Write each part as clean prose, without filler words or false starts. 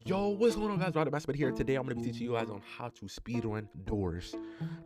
Yo, what's going on, guys? Roblox here. Today I'm going to be teaching you guys on how to speedrun doors.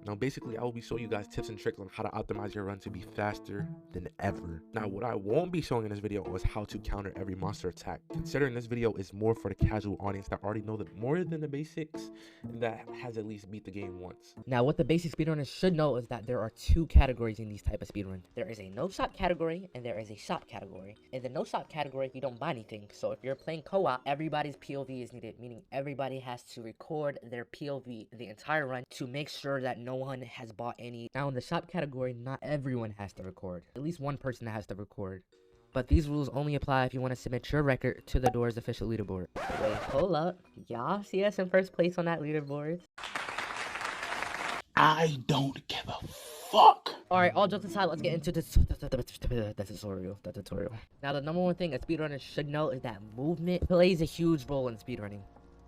Now, basically, I will be showing you guys tips and tricks on how to optimize your run to be faster than ever. Now, what I won't be showing in this video is how to counter every monster attack, considering this video is more for the casual audience that already know more than the basics and that has at least beat the game once. Now, what the basic speedrunners should know is that there are two categories in these type of speedruns. There is a no-shop category and there is a shop category. In the no-shop category, you don't buy anything. So if you're playing co-op, everybody's POV is needed, meaning everybody has to record their POV the entire run to make sure that no one has bought any. Now, in the shop category, not everyone has to record. At least one person has to record. But these rules only apply if you want to submit your record to the door's official leaderboard. Wait, hold up. Y'all see us in first place on that leaderboard? I don't give a fuck. Alright, all jokes aside, let's get into the tutorial. Now, the number one thing a speedrunner should know is that movement plays a huge role in speedrunning.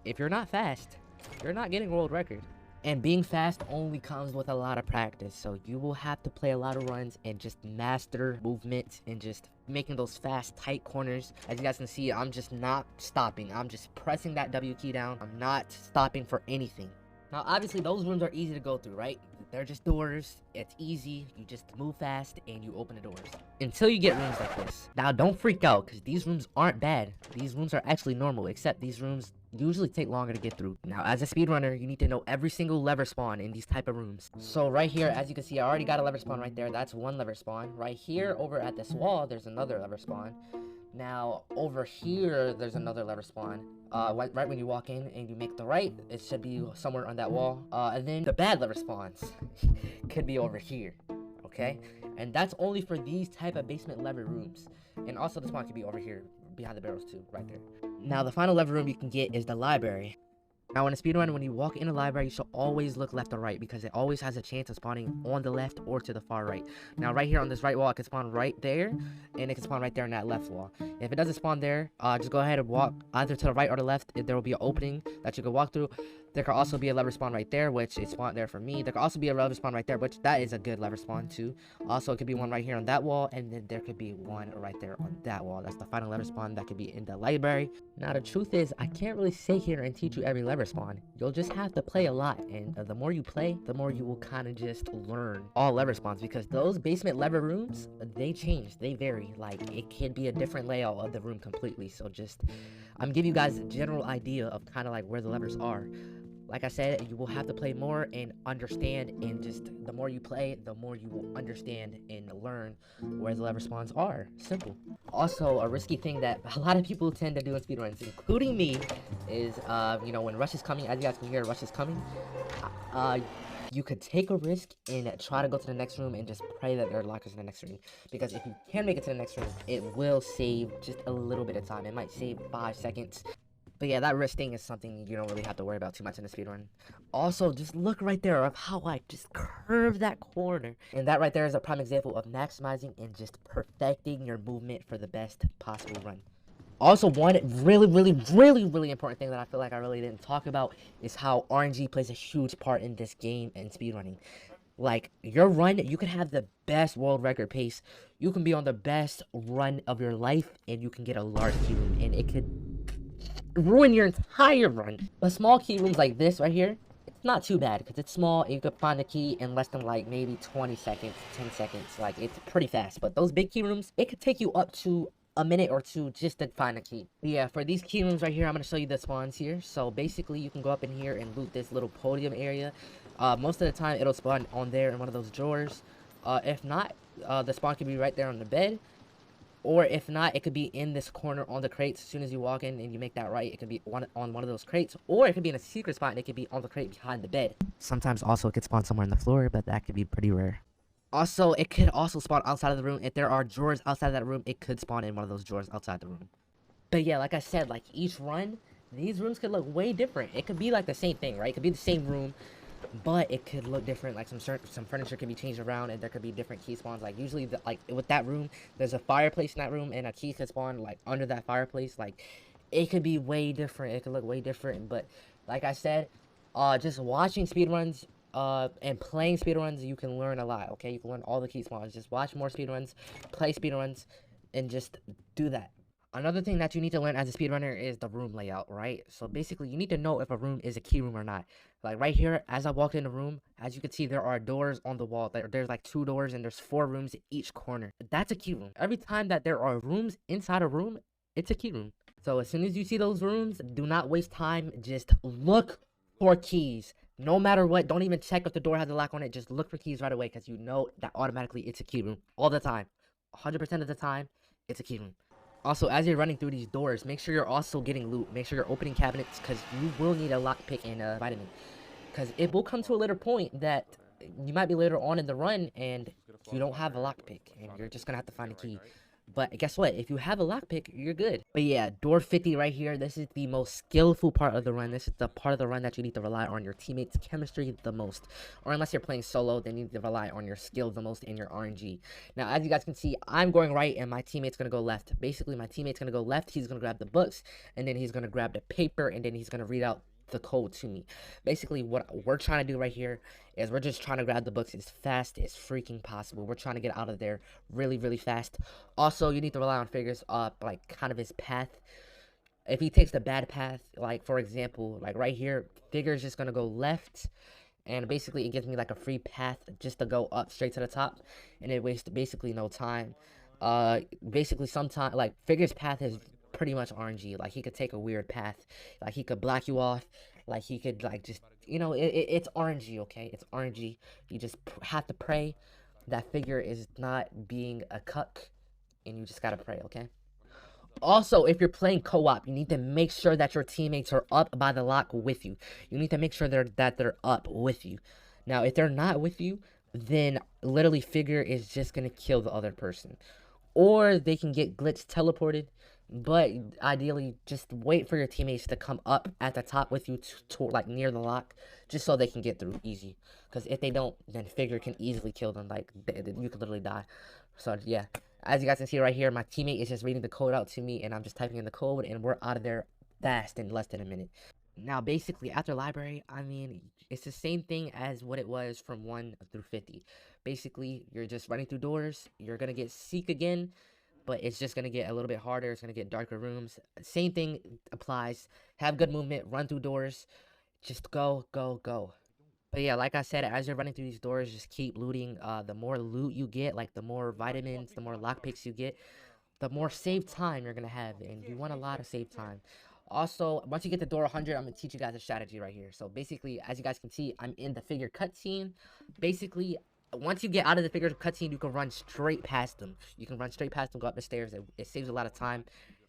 If you're not fast, you're not getting a world record. And being fast only comes with a lot of practice, so you will have to play a lot of runs and just master movement and just making those fast, tight corners. As you guys can see, I'm just not stopping. I'm just pressing that W key down. I'm not stopping for anything. Now, obviously, those rooms are easy to go through, right? They're just doors. It's easy. You just move fast and you open the doors. Until you get rooms like this. Now, don't freak out, because these rooms aren't bad. These rooms are actually normal, except these rooms usually take longer to get through. Now, as a speedrunner, you need to know every single lever spawn in these type of rooms. So right here, as you can see, I already got a lever spawn right there. That's one lever spawn. Right here, over at this wall, there's another lever spawn. Now, over here, there's another lever spawn. Right when you walk in and you make the right, it should be somewhere on that wall. And then the bad lever spawns could be over here, okay? And that's only for these type of basement lever rooms. And also the spawn could be over here, behind the barrels too, right there. Now, the final lever room you can get is the library. Now, in a speedrun, when you walk in a library, you should always look left or right, because it always has a chance of spawning on the left or to the far right. Now, right here on this right wall, it can spawn right there, and it can spawn right there on that left wall. If it doesn't spawn there, just go ahead and walk either to the right or the left. There will be an opening that you can walk through. There could also be a lever spawn right there, which is spawned there for me. There could also be a lever spawn right there, which that is a good lever spawn too. Also, it could be one right here on that wall, and then there could be one right there on that wall. That's the final lever spawn that could be in the library. Now, the truth is, I can't really sit here and teach you every lever spawn. You'll just have to play a lot, and the more you play, the more you will kind of just learn all lever spawns, because those basement lever rooms, they change, they vary. Like, it could be a different layout of the room completely. So just, I'm giving you guys a general idea of kind of like where the levers are. Like I said, you will have to play more and understand, and just the more you play, the more you will understand and learn where the lever spawns are. Simple. Also, a risky thing that a lot of people tend to do in speedruns, including me, is, you know, when rush is coming, as you guys can hear, rush is coming, you could take a risk and try to go to the next room and just pray that there are lockers in the next room. Because if you can make it to the next room, it will save just a little bit of time. It might save 5 seconds. But yeah, that wrist thing is something you don't really have to worry about too much in the speedrun. Also, just look right there of how I just curve that corner. And that right there is a prime example of maximizing and just perfecting your movement for the best possible run. Also, one really important thing that I feel like I really didn't talk about is how RNG plays a huge part in this game and speedrunning. Like, your run, you can have the best world record pace. You can be on the best run of your life, and you can get a large key room, and it could ruin your entire run. But small key rooms like this right here, it's not too bad, because it's small and you could find the key in less than like maybe 20 seconds, 10 seconds. Like, it's pretty fast. But those big key rooms, it could take you up to a minute or two just to find a key. Yeah, for these key rooms right here, I'm going to show you the spawns here. So basically, you can go up in here and loot this little podium area. Most of the time, it'll spawn on there in one of those drawers. If not, the spawn could be right there on the bed. Or if not, it could be in this corner on the crates. As soon as you walk in and you make that right, it could be on one of those crates. Or it could be in a secret spot and it could be on the crate behind the bed. Sometimes also it could spawn somewhere on the floor, but that could be pretty rare. Also, it could also spawn outside of the room. If there are drawers outside of that room, it could spawn in one of those drawers outside the room. But yeah, like I said, like each run, these rooms could look way different. It could be like the same thing, right? It could be the same room, but it could look different. Like some furniture can be changed around, and there could be different key spawns. Like usually, like with that room, there's a fireplace in that room, and a key could spawn like under that fireplace. Like, it could be way different. It could look way different. But like I said, just watching speedruns and playing speedruns, you can learn a lot. Okay, you can learn all the key spawns. Just watch more speedruns, play speedruns, and just do that. Another thing that you need to learn as a speedrunner is the room layout, right? So basically, you need to know if a room is a key room or not. Like right here, as I walked in the room, as you can see, there are doors on the wall. There's like 2 doors and there's 4 rooms in each corner. That's a key room. Every time that there are rooms inside a room, it's a key room. So as soon as you see those rooms, do not waste time. Just look for keys. No matter what, don't even check if the door has a lock on it. Just look for keys right away because you know that automatically it's a key room all the time. 100% of the time, it's a key room. Also, as you're running through these doors, make sure you're also getting loot. Make sure you're opening cabinets because you will need a lockpick and a vitamin. Because it will come to a later point that you might be later on in the run and you don't have a lockpick and you're just going to have to find a key. But guess what? If you have a lockpick, you're good. But yeah, door 50 right here. This is the most skillful part of the run. This is the part of the run that you need to rely on your teammates' chemistry the most. Or unless you're playing solo, then you need to rely on your skill the most and your RNG. Now, as you guys can see, I'm going right and my teammate's going to go left. Basically, my teammate's going to go left. He's going to grab the books and then he's going to grab the paper and then he's going to read out the code to me. Basically, what we're trying to do right here is we're just trying to grab the books as fast as freaking possible. We're trying to get out of there really, really fast. Also, you need to rely on Figures like kind of his path. If he takes the bad path, like for example, like right here, Figure's just gonna go left, and basically it gives me like a free path just to go up straight to the top, and it wastes basically no time. Basically sometimes like Figure's path is pretty much RNG. Like he could take a weird path, like he could block you off, like he could like just, you know, it's RNG. Okay, it's RNG. You just have to pray that Figure is not being a cuck, and you just gotta pray. Okay. Also, if you're playing co-op, you need to make sure that your teammates are up by the lock with you. You need to make sure that they're up with you. Now, if they're not with you, then literally Figure is just gonna kill the other person, or they can get glitch teleported. But ideally, just wait for your teammates to come up at the top with you to like near the lock, just so they can get through easy. Because if they don't, then Figure can easily kill them. Like you could literally die. So yeah, as you guys can see right here, my teammate is just reading the code out to me, and I'm just typing in the code, and we're out of there fast in less than a minute. Now, basically, after library, I mean, it's the same thing as what it was from 1 through 50. Basically, you're just running through doors. You're gonna get Seek again, but it's just going to get a little bit harder. It's going to get darker rooms. Same thing applies. Have good movement. Run through doors. Just go, go, go. But yeah, like I said, as you're running through these doors, just keep looting. The more loot you get, like the more vitamins, the more lockpicks you get, the more save time you're going to have. And you want a lot of save time. Also, once you get to door 100, I'm going to teach you guys a strategy right here. So basically, as you guys can see, I'm in the Figure cutscene. Basically, once you get out of the Figure cutscene, you can run straight past them. You can run straight past them, go up the stairs. It saves a lot of time.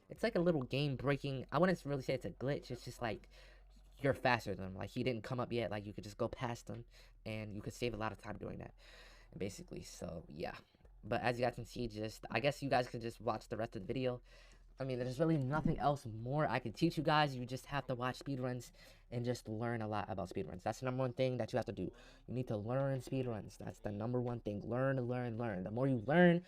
It's like a little game breaking. I wouldn't really say it's a glitch. It's just like you're faster than them. Like he didn't come up yet. Like you could just go past them, and you could save a lot of time doing that. Basically, so yeah. But as you guys can see, I guess you guys can just watch the rest of the video. I mean, there's really nothing else more I can teach you guys. You just have to watch speedruns and just learn a lot about speedruns. That's the number one thing that you have to do. You need to learn speedruns. That's the number one thing. Learn, learn, learn. The more you learn,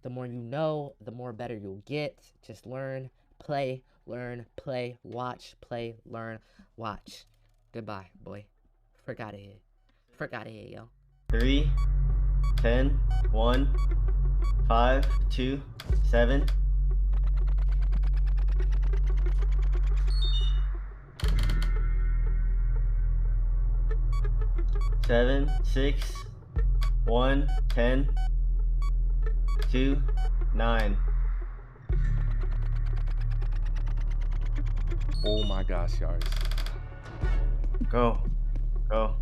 the more you know, the more better you'll get. Just learn, play, learn, play, watch, play, learn, watch. Goodbye, boy. Frick out of here. Frick out of here, yo. 3, 10, 1, 5, 2, 7. 7, 6, 1, 10, 2, 9. Oh my gosh, Yars. Go. Go.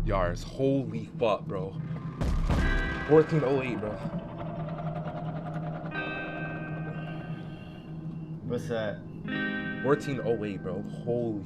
Yars, holy fuck, bro. 1408, bro. What's that? 1408, bro. Holy